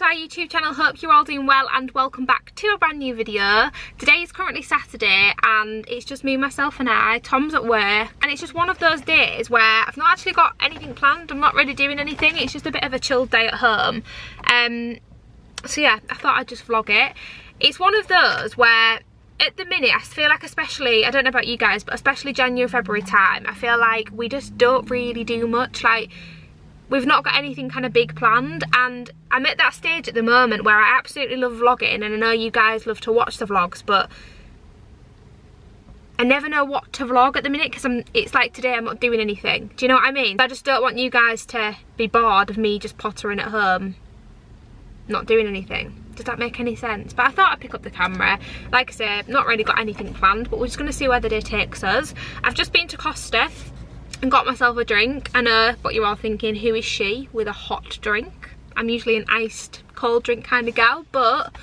our YouTube channel. Hope you're all doing well and welcome back to a brand new video. Today is currently Saturday and it's just me, myself and I. Tom's at work and it's just one of those days where I've not actually got anything planned. I'm not really doing anything. It's just a bit of a chilled day at home. So yeah, I thought I'd just vlog it. It's one of those where at the minute I feel like, especially, I don't know about you guys, but especially January, February time, I feel like we just don't really do much. Like, we've not got anything kind of big planned, and I'm at that stage at the moment where I absolutely love vlogging, and I know you guys love to watch the vlogs, but I never know what to vlog at the minute because it's like today I'm not doing anything. Do you know what I mean? I just don't want you guys to be bored of me just pottering at home, not doing anything. Does that make any sense? But I thought I'd pick up the camera. Like I said, not really got anything planned, but we're just going to see where the day takes us. I've just been to Costa and got myself a drink. I know what you're all thinking, who is she with a hot drink? I'm usually an iced cold drink kind of gal, but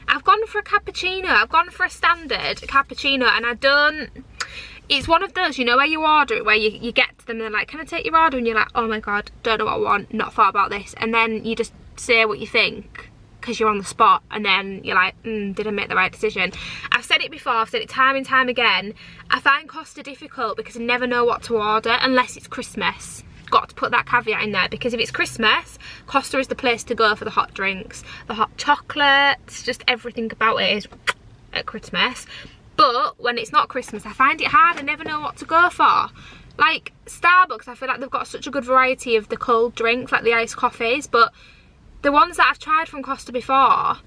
I've gone for a cappuccino. I've gone for a standard cappuccino, and I don't, it's one of those, you know, where you order it, where you get to them and they're like, can I take your order? And you're like, oh my god, don't know what I want, not thought about this, and then you just say what you think because you're on the spot, and then you're like, did I make the right decision? I've said it before, I've said it time and time again, I find Costa difficult because I never know what to order unless it's Christmas. Got to put that caveat in there, because if it's Christmas, Costa is the place to go for the hot drinks, the hot chocolates, just everything about it is at Christmas. But when it's not Christmas, I find it hard. I never know what to go for. Like Starbucks, I feel like they've got such a good variety of the cold drinks, like the iced coffees, but the ones that I've tried from Costa before,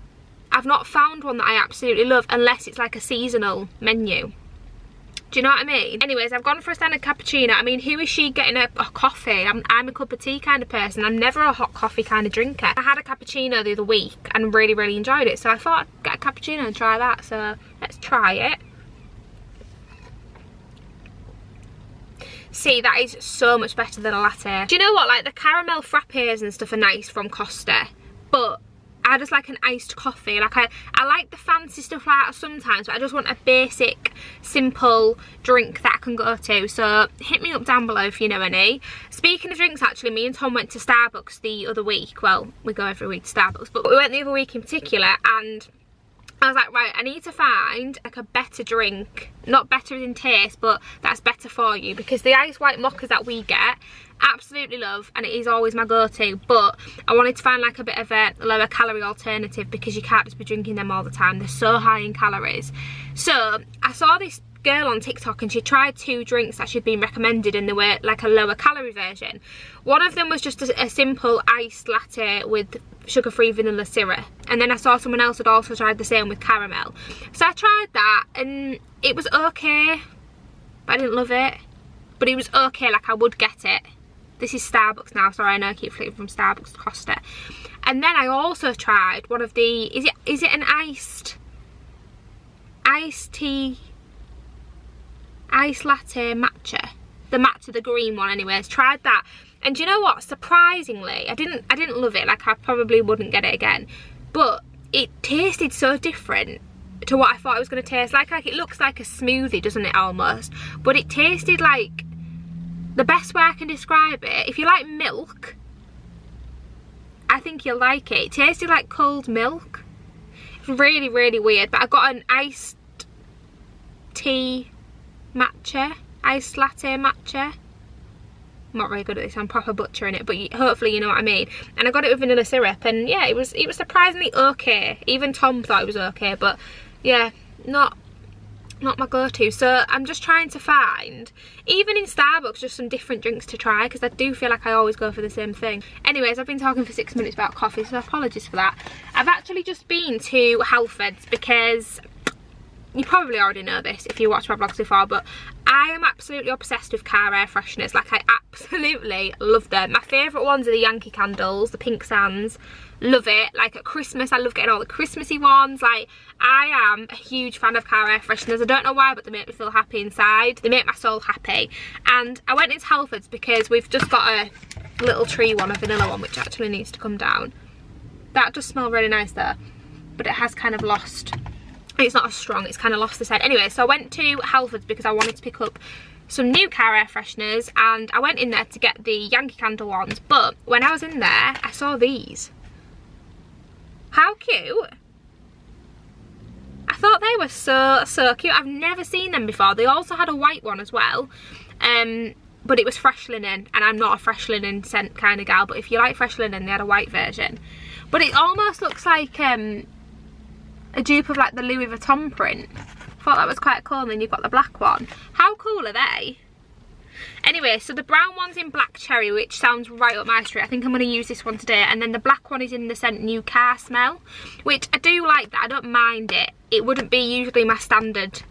I've not found one that I absolutely love unless it's like a seasonal menu. Do you know what I mean? Anyways, I've gone for a standard cappuccino. I mean, who is she getting a coffee? I'm a cup of tea kind of person. I'm never a hot coffee kind of drinker. I had a cappuccino the other week and really enjoyed it. So I thought I'd get a cappuccino and try that. So let's try it. See, that is so much better than a latte. Do you know what? Like, the caramel frappes and stuff are nice from Costa, but I just like an iced coffee. Like, I like the fancy stuff like that sometimes, but I just want a basic, simple drink that I can go to. So hit me up down below if you know any. Speaking of drinks, actually, me and Tom went to Starbucks the other week. Well, we go every week to Starbucks, but we went the other week in particular, and I was like, right, I need to find like a better drink, not better in taste, but that's better for you, because the ice white mochas that we get, absolutely love, and it is always my go-to, but I wanted to find like a bit of a lower calorie alternative, because you can't just be drinking them all the time. They're so high in calories. So I saw this girl on TikTok and she tried 2 drinks that she'd been recommended, and they were like a lower calorie version. One of them was just a simple iced latte with sugar-free vanilla syrup, and then I saw someone else had also tried the same with caramel. So I tried that and it was okay, but I didn't love it, but it was okay. Like, I would get it. This is Starbucks now, sorry, I know I keep flipping from Starbucks to Costa. And then I also tried one of the, is it an iced tea, iced latte matcha, the green one. Anyways, tried that, and do you know what, surprisingly I didn't love it. Like, I probably wouldn't get it again, but it tasted so different to what I thought it was going to taste like it looks like a smoothie, doesn't it, almost, but it tasted like, the best way I can describe it, if you like milk, I think you'll like it. It tasted like cold milk. It's really weird, but I got an iced tea matcha, iced latte matcha. I'm not very good at this, I'm proper butchering it, but hopefully you know what I mean. And I got it with vanilla syrup, and yeah, it was surprisingly okay. Even Tom thought it was okay, but yeah, not my go-to. So I'm just trying to find, even in Starbucks, just some different drinks to try, because I do feel like I always go for the same thing. Anyways, I've been talking for 6 minutes about coffee, so apologies for that. I've actually just been to Halfords because you probably already know this if you watch my vlogs before, but I am absolutely obsessed with car air fresheners. Like, I absolutely love them. My favourite ones are the Yankee candles, the pink sands. Love it. Like, at Christmas, I love getting all the Christmassy ones. Like, I am a huge fan of car air fresheners. I don't know why, but they make me feel happy inside. They make my soul happy. And I went into Halfords because we've just got a little tree one, a vanilla one, which actually needs to come down. That does smell really nice though, but it has kind of lost, it's not as strong, it's kind of lost the scent. Anyway, so I went to Halfords because I wanted to pick up some new car air fresheners, and I went in there to get the Yankee Candle ones, but when I was in there I saw these. How cute. I thought they were so cute. I've never seen them before. They also had a white one as well, but it was fresh linen, and I'm not a fresh linen scent kind of gal, but if you like fresh linen, they had a white version. But it almost looks like a dupe of like the Louis Vuitton print. I thought that was quite cool. And then you've got the black one. How cool are they? Anyway, so the brown one's in black cherry, which sounds right up my street. I think I'm going to use this one today. And then the black one is in the scent New Car Smell, which I do like that. I don't mind it. It wouldn't be usually my standard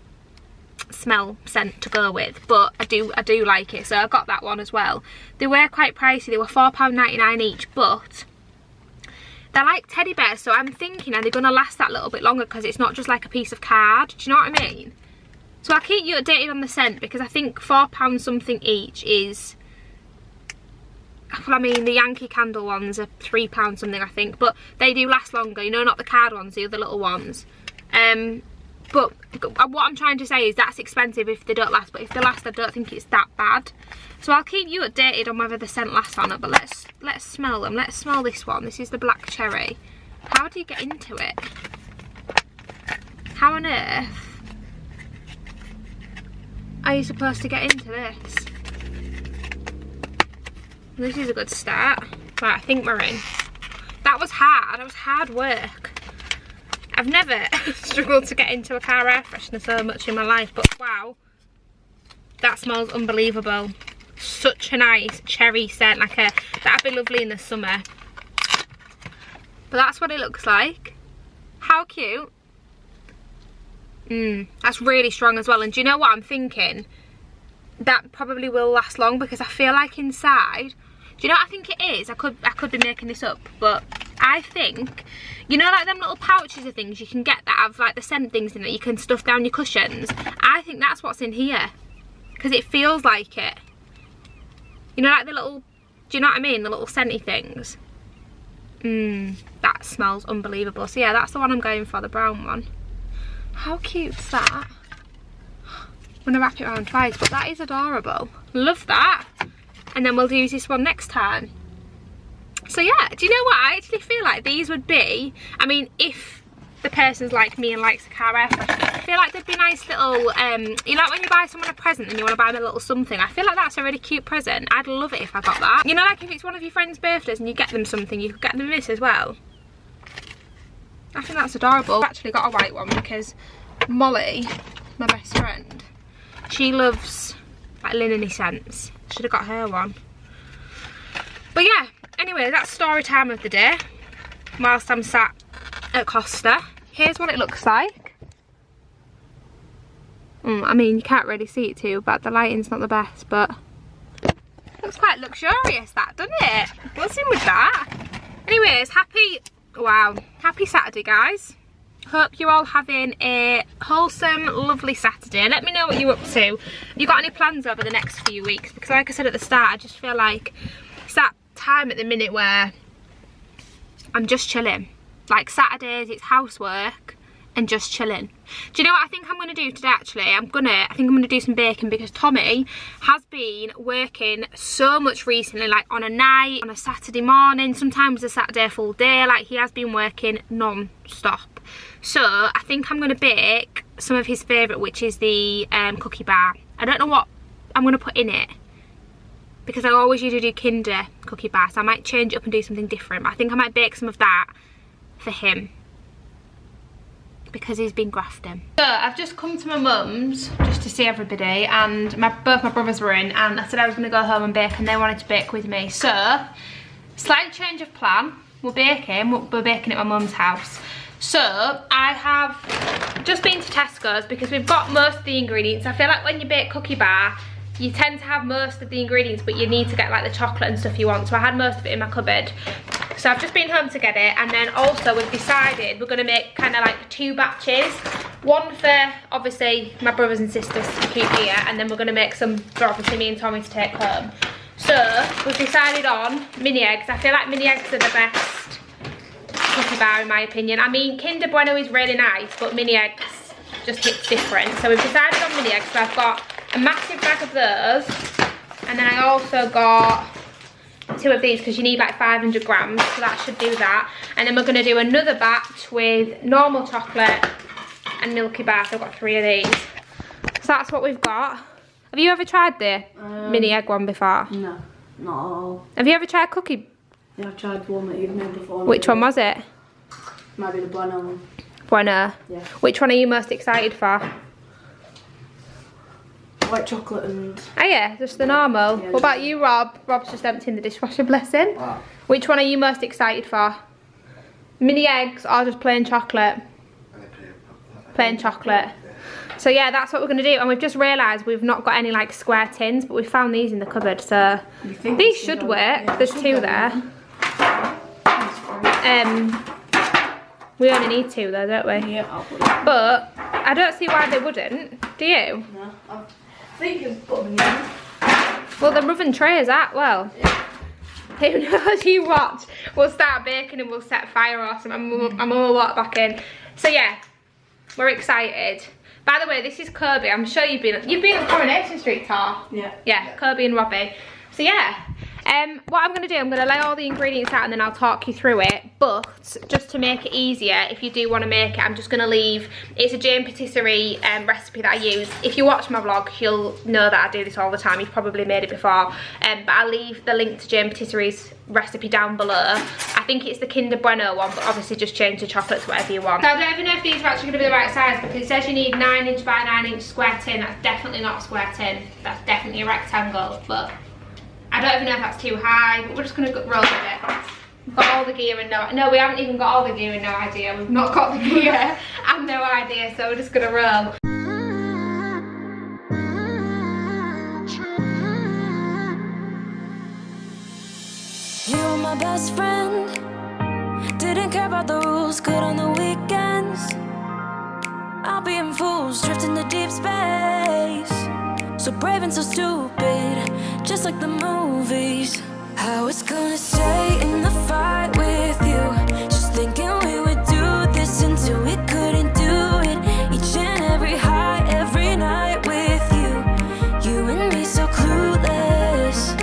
smell scent to go with, but I do like it. So I got that one as well. They were quite pricey. They were £4.99 each, but they're like teddy bears. So I'm thinking, are they going to last that little bit longer, because it's not just like a piece of card. Do you know what I mean? So I'll keep you updated on the scent, because I think £4 something each is, well, I mean, the Yankee Candle ones are £3 something, I think, but they do last longer, you know, not the card ones, the other little ones. But what I'm trying to say is that's expensive if they don't last, but if they last, I don't think it's that bad. So I'll keep you updated on whether the scent lasts or not, but let's smell them. Let's smell this one. This is the black cherry. How do you get into it? How on earth are you supposed to get into this? This is a good start. Right, I think we're in. That was hard. That was hard work. I've never struggled to get into a car air freshener so much in my life, but wow, that smells unbelievable. Such a nice cherry scent, that'd be lovely in the summer. But that's what it looks like. How cute. That's really strong as well. And do you know what I'm thinking? That probably will last long, because I feel like inside, do you know what I think it is? I could be making this up, but I think, you know, like them little pouches of things you can get that have like the scent things in it, you can stuff down your cushions. I think that's what's in here, because it feels like it. You know, like the little, do you know what I mean? The little scenty things. That smells unbelievable. So yeah, that's the one I'm going for, the brown one. How cute is that? I'm gonna wrap it around twice, but that is adorable. Love that. And then we'll use this one next time. So yeah, do you know what? I actually feel like these would be, I mean, if the person's like me and likes a car air freshener, I feel like they'd be nice little, you know, like when you buy someone a present and you want to buy them a little something, I feel like that's a really cute present. I'd love it if I got that. You know, like if it's one of your friends' birthdays and you get them something, you could get them this as well. I think that's adorable. I've actually got a white one because Molly, my best friend, she loves like linen-y scents. Should have got her one. But yeah, anyway, that's story time of the day whilst I'm sat at Costa. Here's what it looks like. I mean, you can't really see it too, but the lighting's not the best, but it looks quite luxurious, that, doesn't it? Buzzing with that. Anyways, happy Saturday, guys. Hope you're all having a wholesome, lovely Saturday. Let me know what you're up to. Have you got any plans over the next few weeks? Because like I said at the start, I just feel like it's that time at the minute where I'm just chilling. Like Saturdays, it's housework and just chilling. Do you know what I think I'm going to do today actually? I think I'm going to do some baking, because Tommy has been working so much recently, like on a night, on a Saturday morning, sometimes a Saturday full day. Like he has been working non-stop. So I think I'm going to bake some of his favourite, which is the cookie bar. I don't know what I'm going to put in it, because I always usually do Kinder cookie bar, so I might change it up and do something different. But I think I might bake some of that for him, because he's been grafting. So I've just come to my mum's just to see everybody, and both my brothers were in, and I said I was going to go home and bake, and they wanted to bake with me. So slight change of plan. We're baking at my mum's house. So I have just been to Tesco's, because we've got most of the ingredients. I feel like when you bake cookie bar, you tend to have most of the ingredients, but you need to get like the chocolate and stuff you want. So I had most of it in my cupboard. So I've just been home to get it, and then also we've decided we're going to make kind of like 2 batches. One for obviously my brothers and sisters to keep here, and then we're going to make some for obviously me and Tommy to take home. So we've decided on mini eggs. I feel like mini eggs are the best cookie bar in my opinion. I mean, Kinder Bueno is really nice, but mini eggs just hits different. So we've decided on mini eggs. So I've got a massive bag of those, and then I also got 2 of these because you need like 500 grams, so that should do that. And then we're going to do another batch with normal chocolate and Milky Bar. So I've got 3 of these. So that's what we've got. Have you ever tried the mini egg one before? No, not at all. Have you ever tried cookie? Yeah, I've tried one that you've made before. Which one was it? Might be the Bueno one. Bueno? Yeah. Which one are you most excited for? White chocolate and... Oh yeah, just the normal. Yeah, what about you, Rob? Rob's just emptying the dishwasher, bless him. Wow. Which one are you most excited for? Mini eggs or just plain chocolate? Plain chocolate. So yeah, that's what we're gonna do. And we've just realised we've not got any like square tins, but we found these in the cupboard, so these should work. Yeah, there's 2 there. We only need 2 though, don't we? Yeah, I'll put it. But I don't see why they wouldn't. Do you? No, I think you can put them in. Well, the oven trays are, well. Yeah. Who knows, you watch. We'll start baking and we'll set fire or something and Mum will walk back in. So yeah, we're excited. By the way, this is Kirby. I'm sure you've been on Coronation Street, Tar. Yeah. Yeah, Kirby and Robbie. So yeah, what I'm going to do, I'm going to lay all the ingredients out and then I'll talk you through it. But just to make it easier, if you do want to make it, I'm just going to leave, it's a Jane Patisserie recipe that I use. If you watch my vlog, you'll know that I do this all the time. You've probably made it before. But I'll leave the link to Jane Patisserie's recipe down below. I think it's the Kinder Bueno one, but obviously just change the chocolate to whatever you want. So I don't even know if these are actually going to be the right size because it says you need 9" by 9" square tin. That's definitely not a square tin. That's definitely a rectangle, but I don't even know if that's too high, but we're just going to roll with it. We've got all the gear and no, we haven't even got all the gear and no idea. We've not got the gear and no idea, so we're just going to roll. You were my best friend, didn't care about the rules, good on the weekends. I'll be in fools, drifting to deep space. So brave and so stupid, just like the movies. I was gonna stay in the fight with you, just thinking we would do this until we couldn't do it. Each and every high, every night with you, you and me so clueless.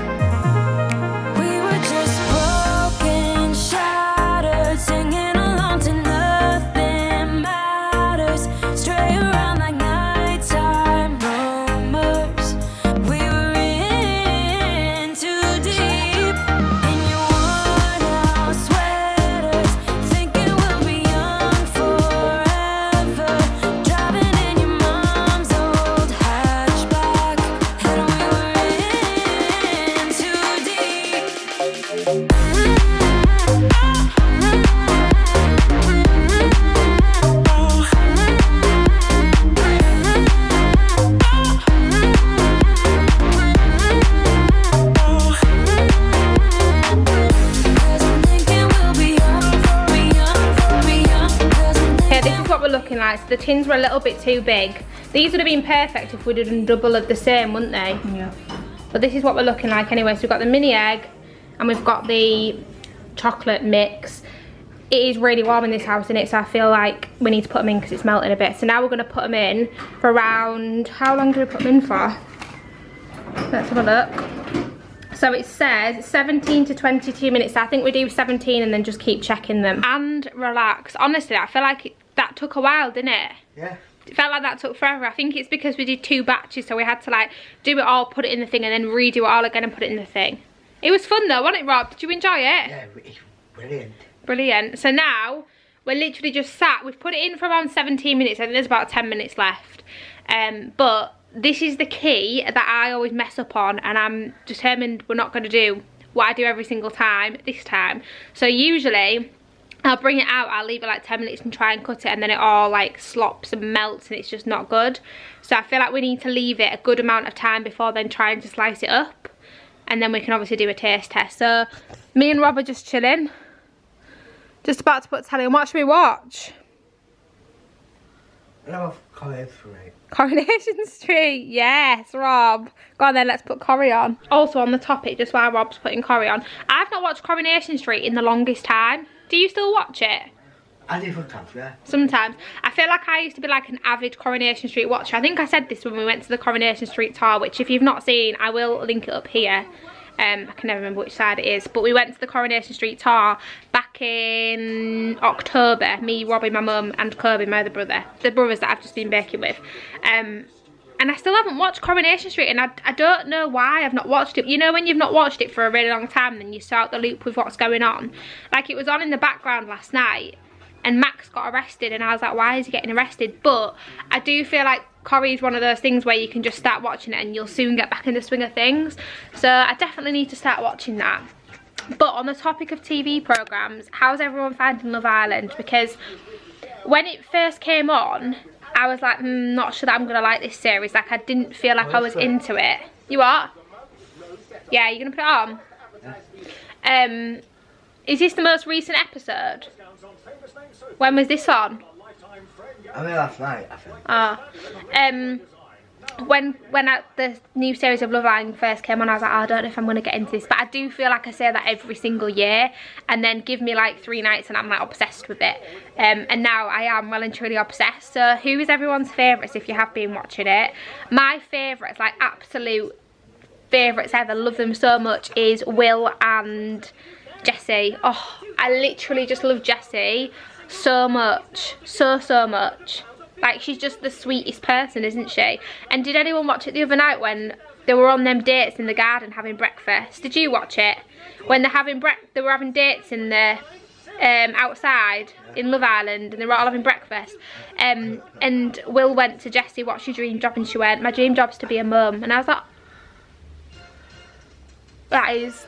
We were just broken, shattered, singing along to nothing matters. Stray around like nighttime rumors. We were in too deep. In your worn out sweaters, thinking we'll be young forever. Driving in your mom's old hatchback, and we were in too deep. Okay, this is what we're looking like. So the tins were a little bit too big. These would have been perfect if we'd have done double of the same, wouldn't they? Yeah. But this is what we're looking like anyway. So we've got the mini egg and we've got the chocolate mix. It is really warm in this house, isn't it? So I feel like we need to put them in because it's melting a bit. So now we're going to put them in for around, how long do we put them in for? Let's have a look. So it says 17 to 22 minutes. So I think we do 17 and then just keep checking them. And relax. Honestly, I feel like that took a while, didn't it? Yeah. It felt like that took forever. I think it's because we did 2 batches, so we had to like do it all, put it in the thing, and then redo it all again and put it in the thing. It was fun though, wasn't it, Rob? Did you enjoy it? Yeah, it's brilliant. Brilliant. So now we're literally just sat. We've put it in for around 17 minutes. I think there's about 10 minutes left. But this is the key that I always mess up on, and I'm determined we're not going to do what I do every single time this time. So usually I'll bring it out, I'll leave it like 10 minutes and try and cut it, and then it all like slops and melts and it's just not good. So I feel like we need to leave it a good amount of time before then trying to slice it up, and then we can obviously do a taste test. So me and Rob are just chilling, just about to put telly on. What should we watch? I love Coronation Street. Coronation Street, yes, Rob. Go on then, let's put Corrie on. Also on the topic, just while Rob's putting Corrie on, I've not watched Coronation Street in the longest time. Do you still watch it? I do sometimes, yeah. Sometimes. I feel like I used to be like an avid Coronation Street watcher. I think I said this when we went to the Coronation Street tour, which if you've not seen, I will link it up here. I can never remember which side it is, but we went to the Coronation Street tour back in October. Me, Robbie, my mum and Kirby, my other brother, the brothers that I've just been baking with. And I still haven't watched Coronation Street, and I don't know why I've not watched it. You know when you've not watched it for a really long time and then you start the loop with what's going on? Like, it was on in the background last night and Max got arrested and I was like, why is he getting arrested? But I do feel like Corrie is one of those things where you can just start watching it and you'll soon get back in the swing of things. So I definitely need to start watching that. But on the topic of TV programmes, how's everyone finding Love Island? Because when it first came on, I was like, not sure that I'm going to like this series. Like, I didn't feel like I was into it. You are? Yeah, you're going to put it on? Is this the most recent episode? When was this on? I mean, last night, I think. When the new series of Love Island first came on, I was like, oh, I don't know if I'm going to get into this. But I do feel like I say that every single year. And then give me like 3 nights and I'm like obsessed with it. And now I am well and truly obsessed. So who is everyone's favourites if you have been watching it? My favourites, like absolute favourites ever, love them so much, is Will and Jessie. Oh, I literally just love Jessie so much. So much. Like, she's just the sweetest person, isn't she? And did anyone watch it the other night when they were on them dates in the garden having breakfast? Did you watch it? When they're having they were having dates in the outside in Love Island and they were all having breakfast. And Will went to Jessie, what's your dream job? And she went, my dream job's to be a mum. And I was like, that is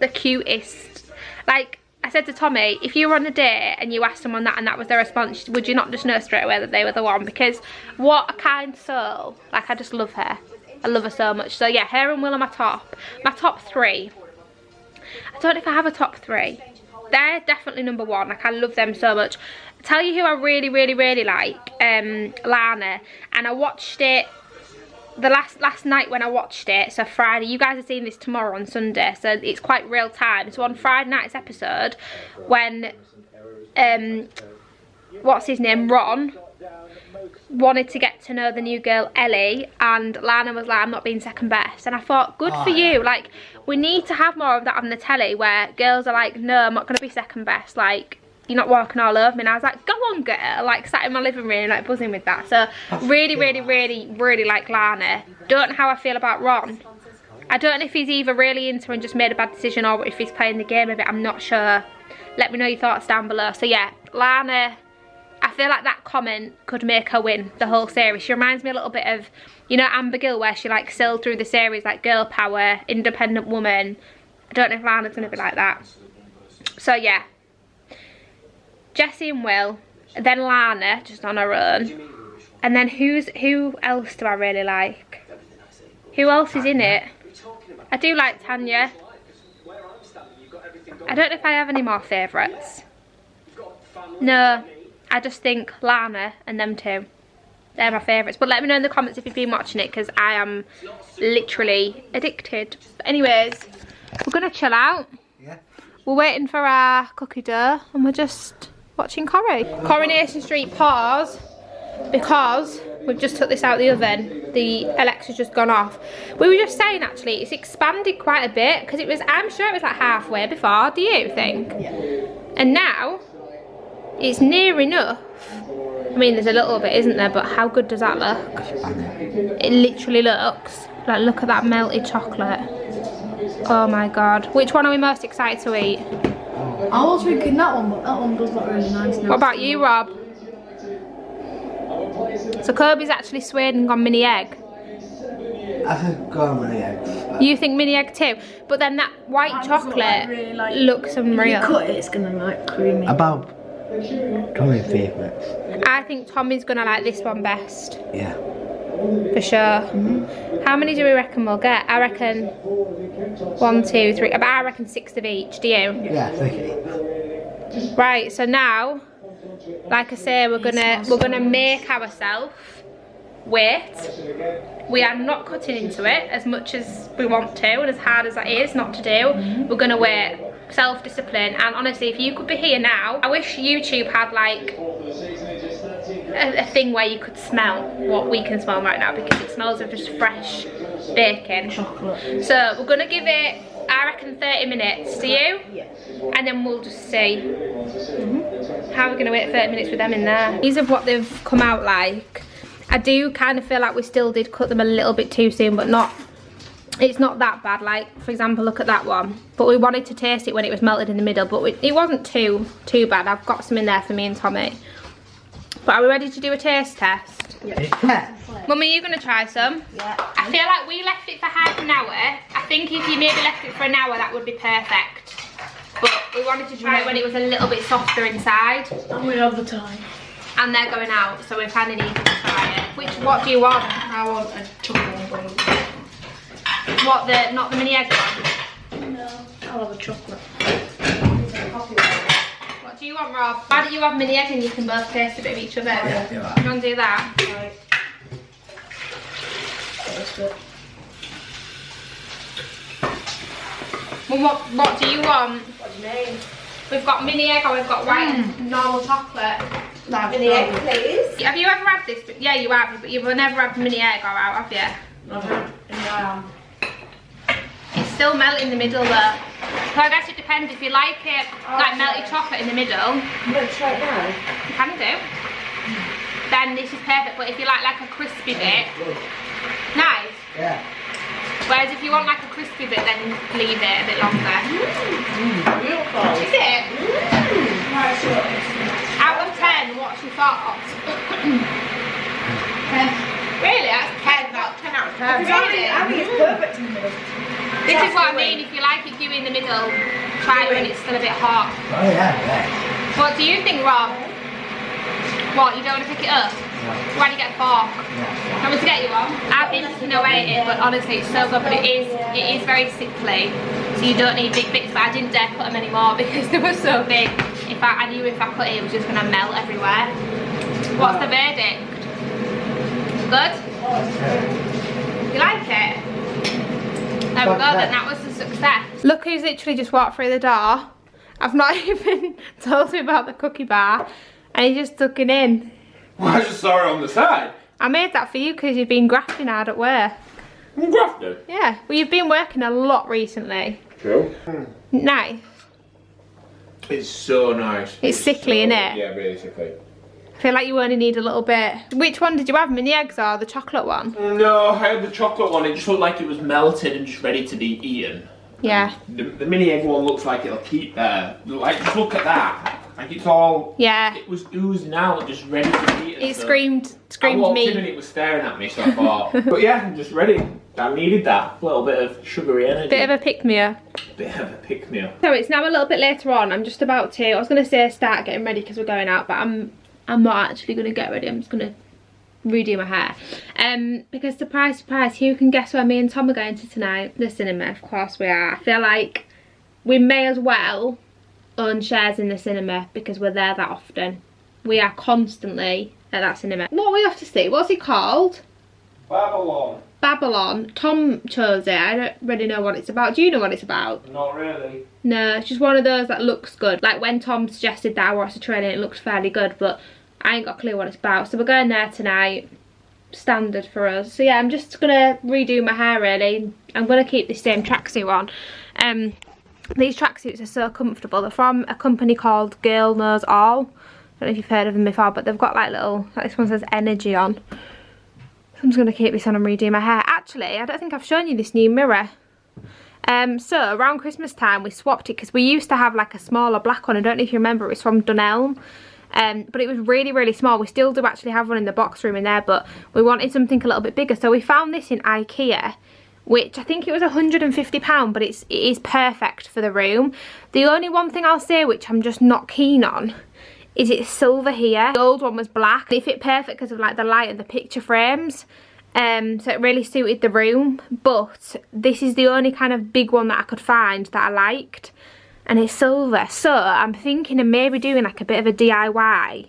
the cutest. Like, I said to Tommy, if you were on a date and you asked someone that and that was their response, would you not just know straight away that they were the one? Because what a kind soul. Like, I just love her. I love her so much. So yeah, her and Will are my top 3. I don't know if I have a top 3. They're definitely number 1. Like, I love them so much. I'll tell you who I really like, Lana. And I watched it the last night when I watched it, so Friday. You guys are seeing this tomorrow on Sunday, so it's quite real time. So on Friday night's episode, when what's his name, Ron, wanted to get to know the new girl Ellie, and Lana was like, I'm not being second best. And I thought, good for you. Like, we need to have more of that on the telly where girls are like, no, I'm not going to be second best. Like, you're not walking all over me. And I was like, go on, girl. Like, sat in my living room, like, buzzing with that. So really like Lana. Don't know how I feel about Ron. I don't know if he's either really into and just made a bad decision or if he's playing the game a bit. I'm not sure. Let me know your thoughts down below. So yeah, Lana, I feel like that comment could make her win the whole series. She reminds me a little bit of, you know, Amber Gill, where she like sailed through the series like girl power, independent woman. I don't know if Lana's gonna be like that. So yeah, Jessie and Will, then Lana just on her own, and then who else do I really like? Who else is in it? I do like Tanya. I don't know if I have any more favourites. No, I just think Lana and them two. They're my favourites. But let me know in the comments if you've been watching it, because I am literally addicted. But anyways, we're going to chill out. Yeah. We're waiting for our cookie dough and we're just watching Corrie. Coronation Street pause because we've just took this out of the oven. The Alexa's just gone off. We were just saying actually it's expanded quite a bit, because it was, I'm sure it was like halfway before, do you think? Yeah. And now it's near enough. I mean, there's a little bit, isn't there? But how good does that look? It literally looks like, look at that melted chocolate. Oh my god. Which one are we most excited to eat? I was thinking that one, but that one does look really nice now. What about you, Rob? So Kirby's actually swayed and gone mini egg. I think go on mini eggs. You think mini egg too? But then that white chocolate really like, looks unreal. If you cut it, it's gonna like creamy. About Tommy's favourites. I think Tommy's gonna like this one best. Yeah. For sure. How many do we reckon we'll get? I reckon 1, 2, 3. But I reckon 6 of each. Do you? Yeah, 6 each. Right. So now, like I say, we're gonna make ourselves wait. We are not cutting into it as much as we want to, and as hard as that is not to do. We're gonna wait. Self-discipline. And honestly, if you could be here now, I wish YouTube had like a thing where you could smell what we can smell right now, because it smells of just fresh baking. Chocolate. So we're gonna give it I reckon 30 minutes. Do you? Yes. And then we'll just see. How are we going to wait 30 minutes with them in there? These are what they've come out like. I do kind of feel like we still did cut them a little bit too soon, but not. It's not that bad. Like, for example, look at that one. But we wanted to taste it when it was melted in the middle, but it wasn't too bad. I've got some in there for me and Tommy. But are we ready to do a taste test? Yeah. Mummy, are you going to try some? Yeah. I feel like we left it for half an hour. I think if you maybe left it for an hour, that would be perfect. But we wanted to try it when it was a little bit softer inside. And we have the time. And they're going out, so we kind of need to try it. What do you want? I want a chocolate one. What, not the mini egg one? No, I'll have a chocolate. What do you want, Rob? Why don't you have mini egg and you can both taste a bit of each other? Yeah, do that. You want to do that? Right. That's good. Well, what do you want? What do you mean? We've got mini egg or we've got white and normal chocolate. Mini egg, please. Have you ever had this? Yeah, you have, but you've never had mini egg or out, have you? No. It's still melting in the middle though. So I guess it depends if you like it, like melted chocolate in the middle. I'm going to try it now. You can do. Then this is perfect, but if you like a crispy bit, nice. Yeah. Whereas if you want like a crispy bit, then leave it a bit longer. Beautiful. Is it? Out of 10, what's your thoughts? Really? That's 10. That's 10 out of 10. Really? I think it's perfect in the middle. This is what I mean, if you like it gooey in the middle, try it when it's still a bit hot. Oh yeah. What do you think, Rob? What, you don't want to pick it up? No. Why do you get a fork? Yeah. Want me to get you one? I've been thinking away it, but honestly it's so good, but it is very sickly, so you don't need big bits, but I didn't dare cut them anymore because they were so big. I knew if I cut it, it was just going to melt everywhere. What's the verdict? Good? You like it? There we go then, that was a success. Look who's literally just walked through the door. I've not even told him about the cookie bar and he just took it in. Well, I just saw it on the side. I made that for you because you've been grafting hard at work. I'm grafted. Yeah, well you've been working a lot recently. True. Nice. It's so nice. It's sickly, so, innit? Yeah, really sickly. I feel like you only need a little bit. Which one did you have, mini eggs or the chocolate one? No, I had the chocolate one. It just looked like it was melted and just ready to be eaten. Yeah. The mini egg one looks like it'll keep there. Like, just look at that. Like it's all. Yeah. It was oozing out, just ready to be eaten. It so screamed I walked me. in and it was staring at me, so I thought. But yeah, I'm just ready. I needed that little bit of sugary energy. Bit of a pick-me-up. Bit of a pick-me-up. So it's now a little bit later on. I'm just about to. I was going to say start getting ready because we're going out, but I'm not actually going to get ready. I'm just going to redo my hair. Because surprise, surprise, who can guess where me and Tom are going to tonight? The cinema, of course we are. I feel like we may as well own shares in the cinema because we're there that often. We are constantly at that cinema. What are we off to see? What's it called? Babylon. Babylon. Tom chose it. I don't really know what it's about. Do you know what it's about? Not really. No, it's just one of those that looks good. Like when Tom suggested that I watch the trailer, it looks fairly good, but I ain't got a clue what it's about. So we're going there tonight. Standard for us. So yeah, I'm just gonna redo my hair really. I'm gonna keep this same tracksuit on. These tracksuits are so comfortable. They're from a company called Girl Knows All. I don't know if you've heard of them before, but they've got like little, like this one says energy on. So I'm just going to keep this on and redo my hair. Actually, I don't think I've shown you this new mirror. So around Christmas time we swapped it because we used to have like a smaller black one. I don't know if you remember, it was from TOM&EL. But it was really, really small. We still do actually have one in the box room in there, but we wanted something a little bit bigger. So we found this in IKEA, which I think it was £150, but it is perfect for the room. The only one thing I'll say which I'm just not keen on is it's silver here. The old one was black. It fit perfect because of like the light and the picture frames. So it really suited the room. But this is the only kind of big one that I could find that I liked. And it's silver. So I'm thinking of maybe doing like a bit of a DIY.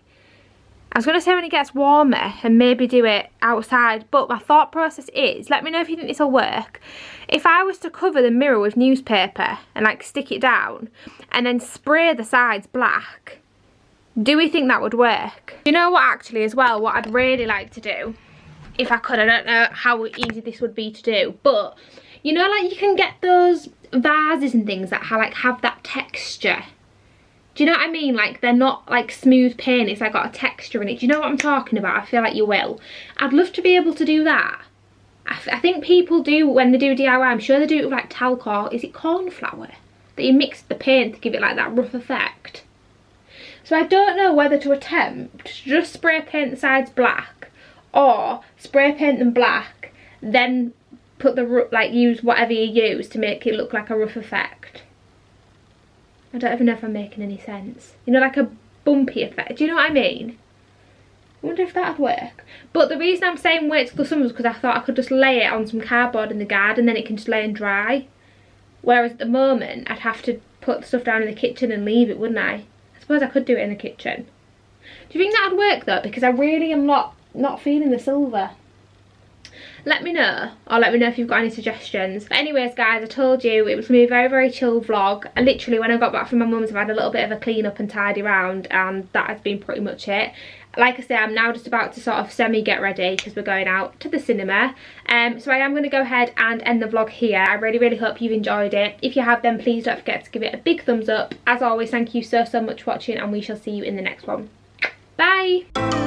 I was going to say when it gets warmer and maybe do it outside, but my thought process is, let me know if you think this will work. If I was to cover the mirror with newspaper and like stick it down and then spray the sides black, do we think that would work? You know what actually as well, what I'd really like to do, if I could, I don't know how easy this would be to do, but you know like you can get those vases and things that have that texture. Do you know what I mean? Like, they're not like smooth paint, it's like got a texture in it. Do you know what I'm talking about? I feel like you will. I'd love to be able to do that. I think people do when they do DIY. I'm sure they do it with like talc, or is it corn flour that you mix the paint to give it like that rough effect. So I don't know whether to attempt to just spray paint the sides black, or spray paint them black, then put the like use whatever you use to make it look like a rough effect. I don't even know if I'm making any sense. You know, like a bumpy effect. Do you know what I mean? I wonder if that'd work. But the reason I'm saying wait till the summer is because I thought I could just lay it on some cardboard in the garden, then it can just lay and dry. Whereas at the moment, I'd have to put the stuff down in the kitchen and leave it, wouldn't I? I suppose I could do it in the kitchen. Do you think that'd work though? Because I really am not feeling the silver. Let me know, or let me know if you've got any suggestions. But anyways guys, I told you it was going to be a very, very chill vlog. And literally when I got back from my mum's, I've had a little bit of a clean up and tidy round, and that has been pretty much it. Like I say, I'm now just about to sort of semi get ready because we're going out to the cinema. So I am going to go ahead and end the vlog here. I really, really hope you've enjoyed it. If you have, then please don't forget to give it a big thumbs up. As always, thank you so much for watching, and we shall see you in the next one. Bye!